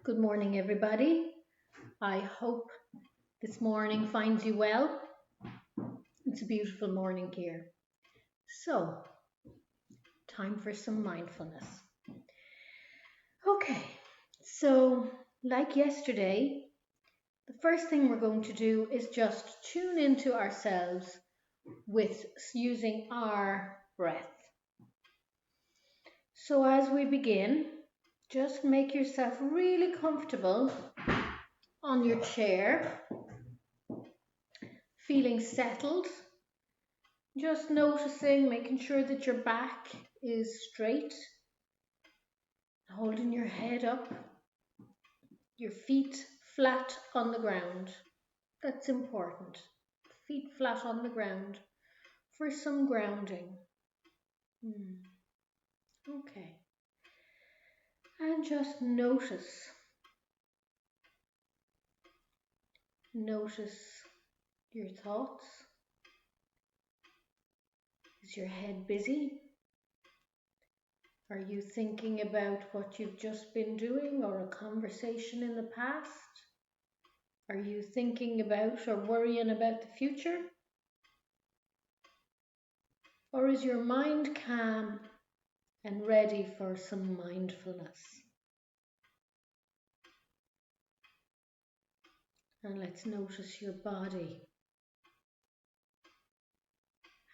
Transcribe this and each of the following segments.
Good morning, everybody. I hope this morning finds you well. It's a beautiful morning here. So, time for some mindfulness. Okay, so like yesterday, the first thing we're going to do is just tune into ourselves with using our breath. So, as we begin, just make yourself really comfortable on your chair, feeling settled. Just noticing, making sure that your back is straight, holding your head up, your feet flat on the ground. That's important. Feet flat on the ground for some grounding. Okay. And just notice your thoughts. Is your head busy? Are you thinking about what you've just been doing or a conversation in the past? Are you thinking about or worrying about the future? Or is your mind calm and ready for some mindfulness? And let's notice your body.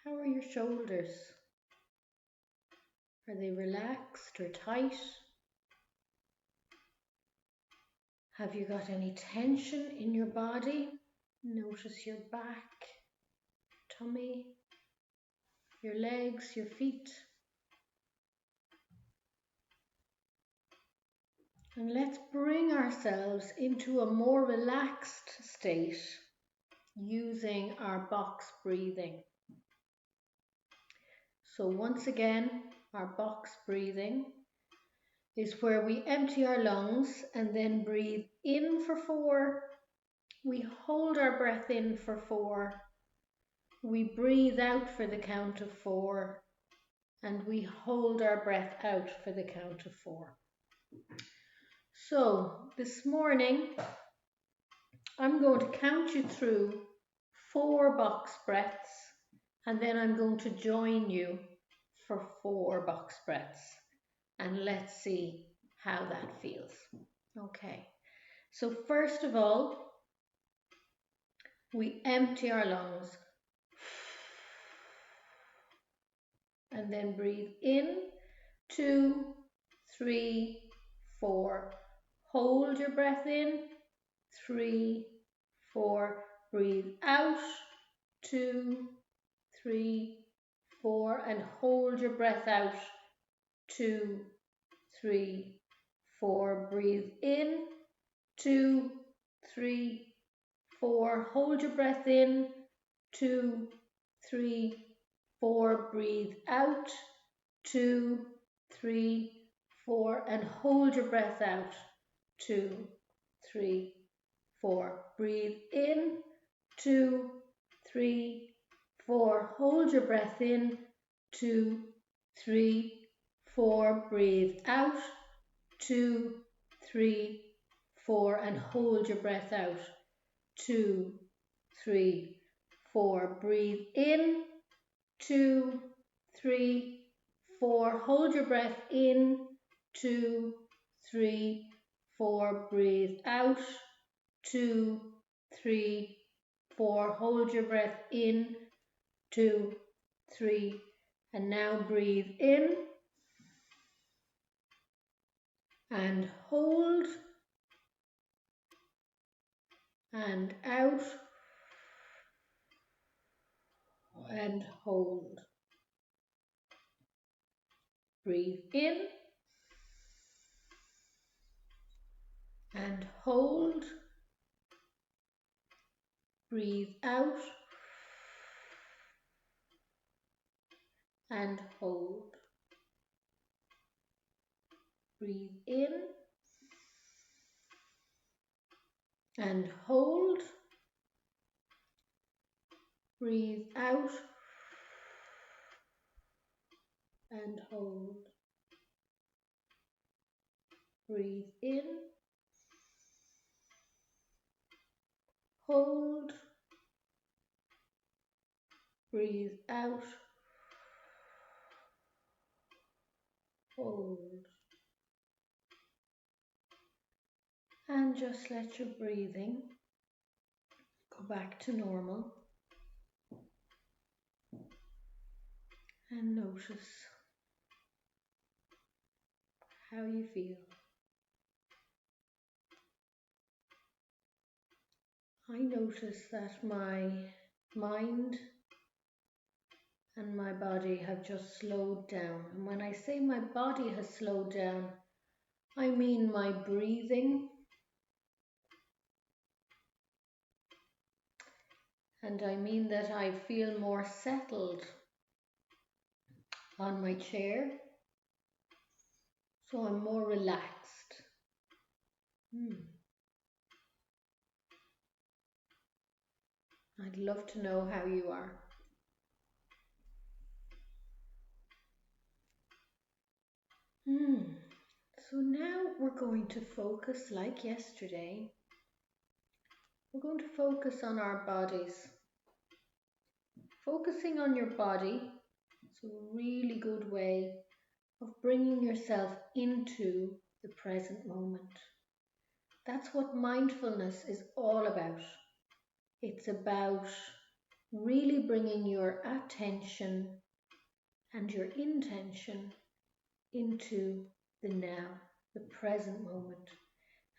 How are your shoulders? Are they relaxed or tight? Have you got any tension in your body? Notice your back, tummy, your legs, your feet. And let's bring ourselves into a more relaxed state using our box breathing. So once again, our box breathing is where we empty our lungs and then breathe in for 4. We hold our breath in for 4. We breathe out for the count of 4. And we hold our breath out for the count of 4. So this morning, I'm going to count you through 4 box breaths, and then I'm going to join you for 4 box breaths, and let's see how that feels. Okay, so first of all, we empty our lungs and then breathe in, 2, 3, 4. Hold your breath in, 3, 4. Breathe out, 2, 3, 4. And hold your breath out, 2, 3, 4. Breathe in, 2, 3, 4. Hold your breath in, 2, 3, 4. Breathe out, 2, 3, 4. And hold your breath out, 2, 3, 4. Breathe in, 2, 3, 4. Hold your breath in, 2, 3, 4. Breathe out, 2, 3, 4. And hold your breath out, 2, 3, 4. Breathe in, 2, 3, 4. Hold your breath in, 2, 3, 4. Breathe out, 2, 3, 4. Hold your breath in, 2, 3. And now breathe in and hold and out and hold. Breathe in and hold. Breathe out and hold. Breathe in and hold. Breathe out and hold. Breathe in Hold, breathe out, hold, and just let your breathing go back to normal and notice how you feel. I notice that my mind and my body have just slowed down. And when I say my body has slowed down, I mean my breathing, and I mean that I feel more settled on my chair, so I'm more relaxed. I'd love to know how you are. So now we're going to focus, like yesterday, we're going to focus on our bodies. Focusing on your body is a really good way of bringing yourself into the present moment. That's what mindfulness is all about. It's about really bringing your attention and your intention into the now, the present moment.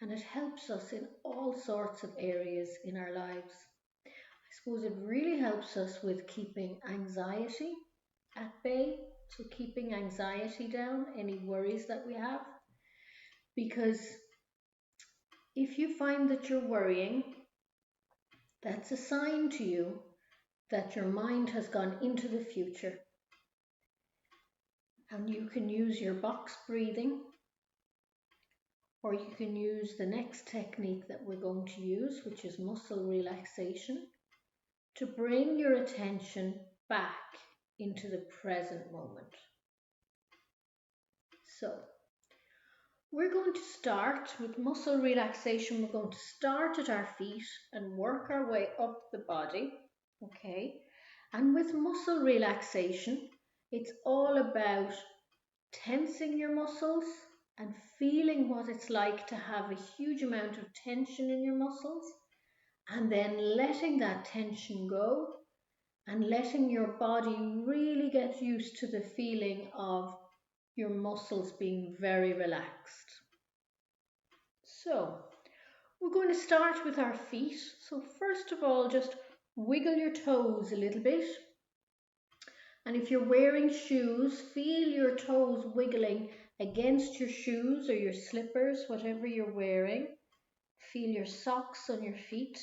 And it helps us in all sorts of areas in our lives. I suppose it really helps us with keeping anxiety at bay, so keeping anxiety down, any worries that we have. Because if you find that you're worrying, that's a sign to you that your mind has gone into the future. And you can use your box breathing, or you can use the next technique that we're going to use, which is muscle relaxation, to bring your attention back into the present moment. So, we're going to start with muscle relaxation. We're going to start at our feet and work our way up the body, okay? And with muscle relaxation, it's all about tensing your muscles and feeling what it's like to have a huge amount of tension in your muscles, and then letting that tension go and letting your body really get used to the feeling of your muscles being very relaxed. So, we're going to start with our feet. So first of all, just wiggle your toes a little bit. And if you're wearing shoes, feel your toes wiggling against your shoes or your slippers, whatever you're wearing. Feel your socks on your feet.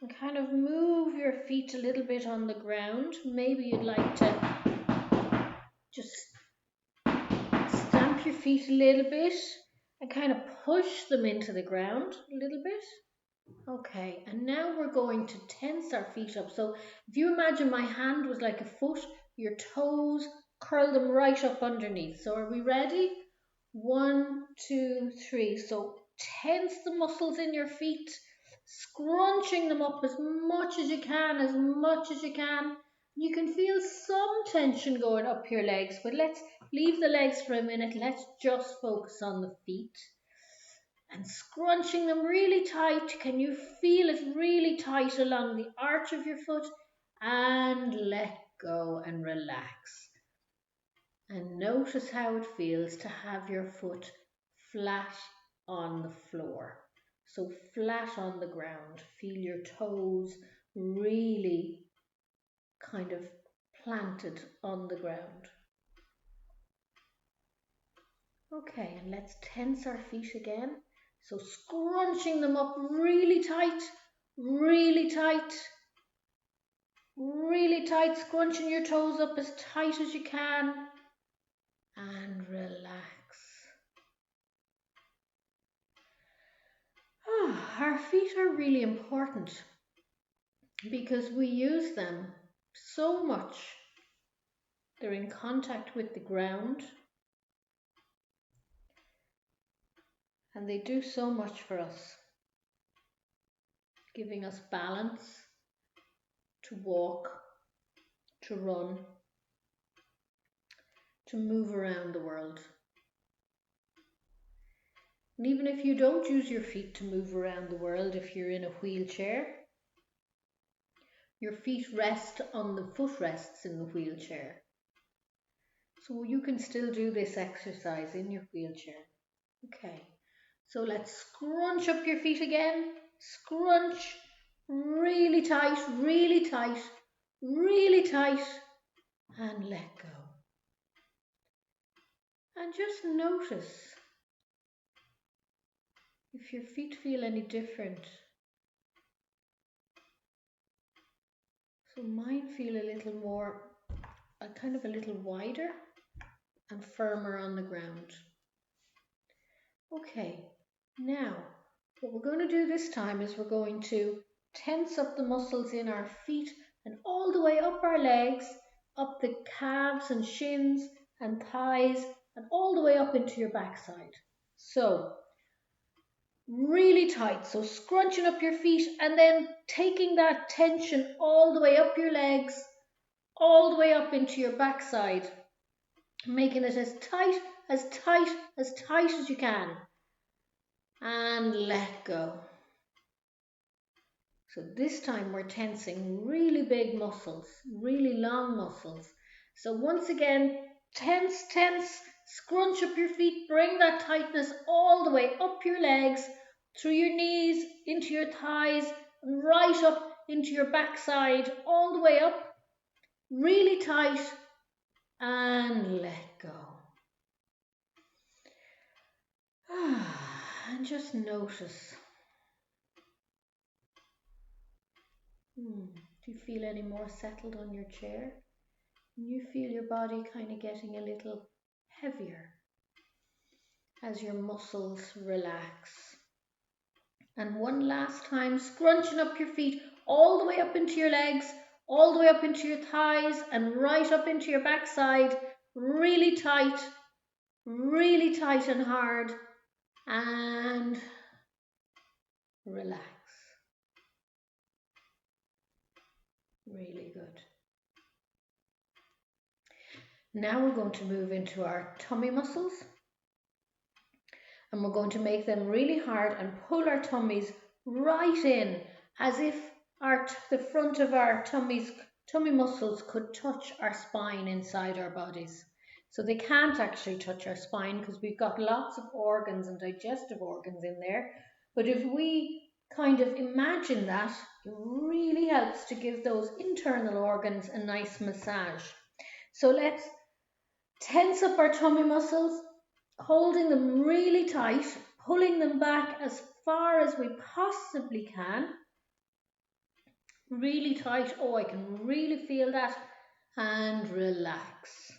And kind of move your feet a little bit on the ground. Maybe you'd like to just stamp your feet a little bit and kind of push them into the ground a little bit. Okay, and now we're going to tense our feet up. So if you imagine my hand was like a foot, your toes, curl them right up underneath. So are we ready? 1, 2, 3. So tense the muscles in your feet, scrunching them up as much as you can, as much as you can. You can feel some tension going up your legs, but let's leave the legs for a minute. Let's just focus on the feet. And scrunching them really tight. Can you feel it really tight along the arch of your foot? And let go and relax. And notice how it feels to have your foot flat on the floor. So flat on the ground. Feel your toes really kind of planted on the ground. Okay, and let's tense our feet again. So scrunching them up really tight, really tight, really tight, scrunching your toes up as tight as you can, and relax. Our feet are really important because we use them so much. They're in contact with the ground and they do so much for us. giving us balance to walk, to run, to move around the world. And even if you don't use your feet to move around the world, if you're in a wheelchair, your feet rest on the footrests in the wheelchair. So you can still do this exercise in your wheelchair. Okay, so let's scrunch up your feet again. Scrunch really tight, really tight, really tight, and let go. And just notice if your feet feel any different. So mine feel a little more, kind of a little wider and firmer on the ground. Okay, now what we're going to do this time is we're going to tense up the muscles in our feet and all the way up our legs, up the calves and shins and thighs, and all the way up into your backside. So really tight, so scrunching up your feet and then taking that tension all the way up your legs, all the way up into your backside, making it as tight, as tight, as tight as you can, and let go. So this time we're tensing really big muscles, really long muscles. So once again, tense, tense, scrunch up your feet, bring that tightness all the way up your legs, through your knees, into your thighs, and right up into your backside, all the way up, really tight, and let go. And just notice. Do you feel any more settled on your chair? You feel your body kind of getting a little heavier as your muscles relax. And one last time, scrunching up your feet all the way up into your legs, all the way up into your thighs, and right up into your backside, really tight and hard, and relax. Really good. Now we're going to move into our tummy muscles, and we're going to make them really hard and pull our tummies right in, as if the front of our tummy muscles could touch our spine inside our bodies. So they can't actually touch our spine because we've got lots of organs and digestive organs in there. But if we kind of imagine that, it really helps to give those internal organs a nice massage. So let's tense up our tummy muscles, holding them really tight, pulling them back as far as we possibly can. Really tight. Oh, I can really feel that. And relax.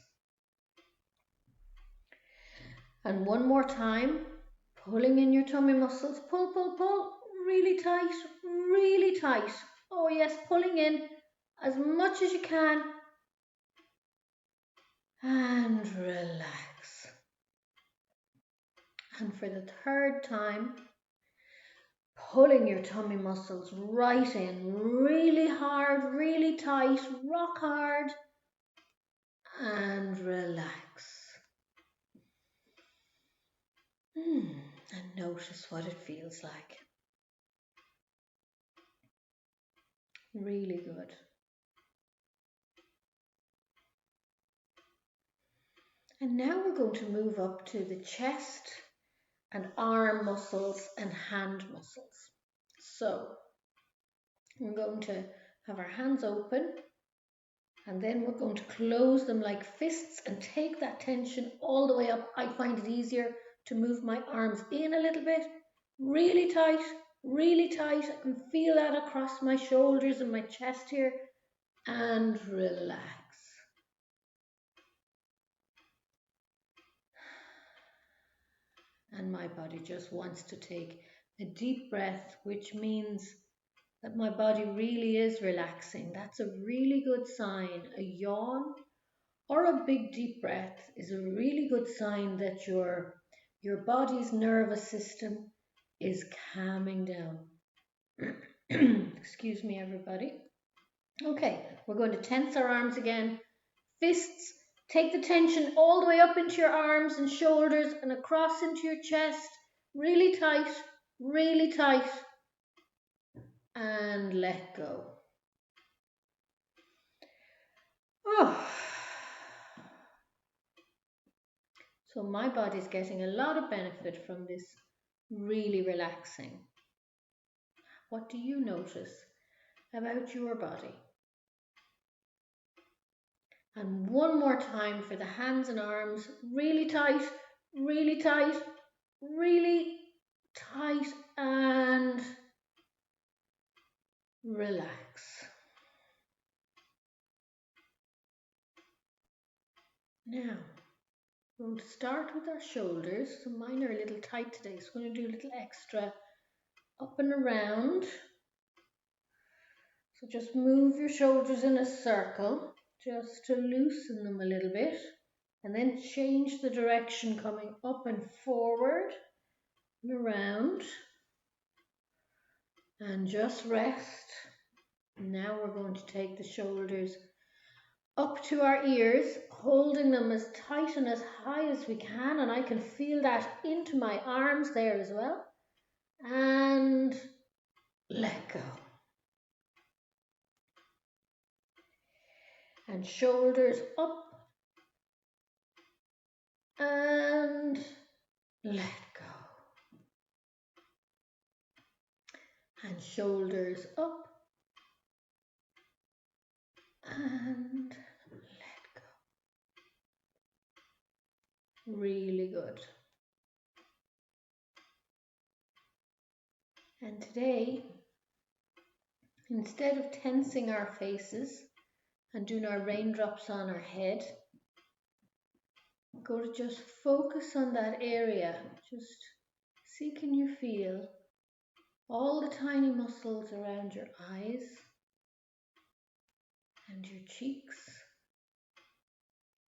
And one more time, pulling in your tummy muscles. Pull, pull, pull. Really tight, really tight. Oh yes, pulling in as much as you can. And relax. And for the third time, pulling your tummy muscles right in, really hard, really tight, rock hard, and relax. And notice what it feels like. Really good. And now we're going to move up to the chest and arm muscles and hand muscles. So we're going to have our hands open, and then we're going to close them like fists and take that tension all the way up. I find it easier to move my arms in a little bit, really tight, really tight. I can feel that across my shoulders and my chest here, and relax. And my body just wants to take a deep breath, which means that my body really is relaxing. That's a really good sign. A yawn or a big deep breath is a really good sign that your body's nervous system is calming down. Excuse me, everybody. Okay, we're going to tense our arms again. Fists, take the tension all the way up into your arms and shoulders and across into your chest. Really tight, really tight. And let go. Oh. So my body's getting a lot of benefit from this really relaxing. What do you notice about your body? And one more time for the hands and arms, really tight, really tight, really tight, and relax. Now, we're going to start with our shoulders. So mine are a little tight today, so I'm going to do a little extra up and around. So just move your shoulders in a circle, just to loosen them a little bit. And then change the direction, coming up and forward and around. And just rest. Now we're going to take the shoulders up to our ears, holding them as tight and as high as we can. And I can feel that into my arms there as well. And let go. And shoulders up and let go. And shoulders up and let go. Really good. And today, instead of tensing our faces and doing our raindrops on our head, go to just focus on that area. Just see, can you feel all the tiny muscles around your eyes and your cheeks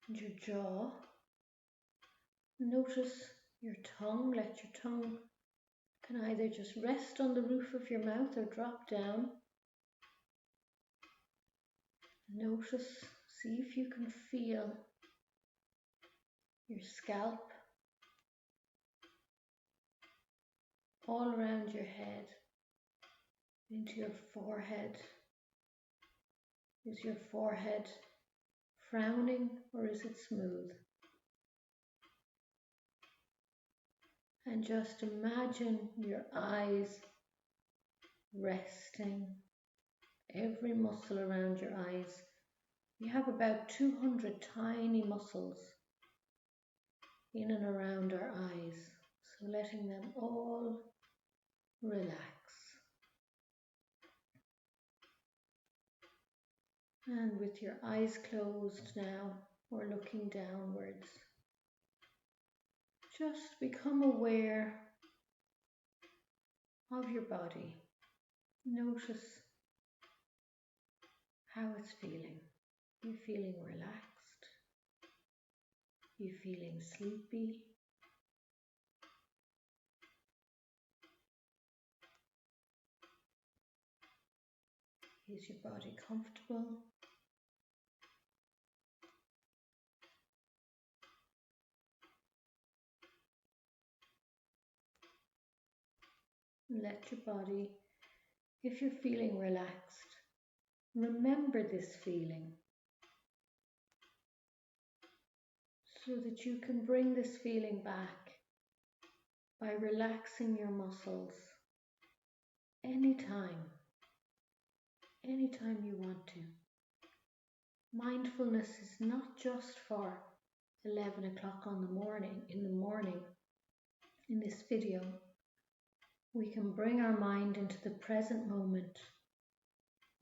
and your jaw. Notice your tongue. Let your tongue can either just rest on the roof of your mouth or drop down. Notice, see if you can feel your scalp all around your head, into your forehead. Is your forehead frowning or is it smooth? And just imagine your eyes resting, every muscle around your eyes. We have about 200 tiny muscles in and around our eyes, so letting them all relax. And with your eyes closed now, or looking downwards, just become aware of your body. Notice how it's feeling. You feeling relaxed? You feeling sleepy? Is your body comfortable? Let your body, if you're feeling relaxed, remember this feeling so that you can bring this feeling back by relaxing your muscles anytime you want to. Mindfulness is not just for 11 o'clock in the morning. In this video, we can bring our mind into the present moment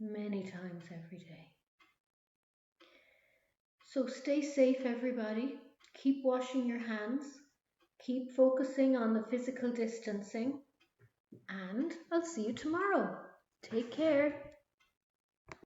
many times every day. So stay safe, everybody. Keep washing your hands. Keep focusing on the physical distancing. And I'll see you tomorrow. Take care.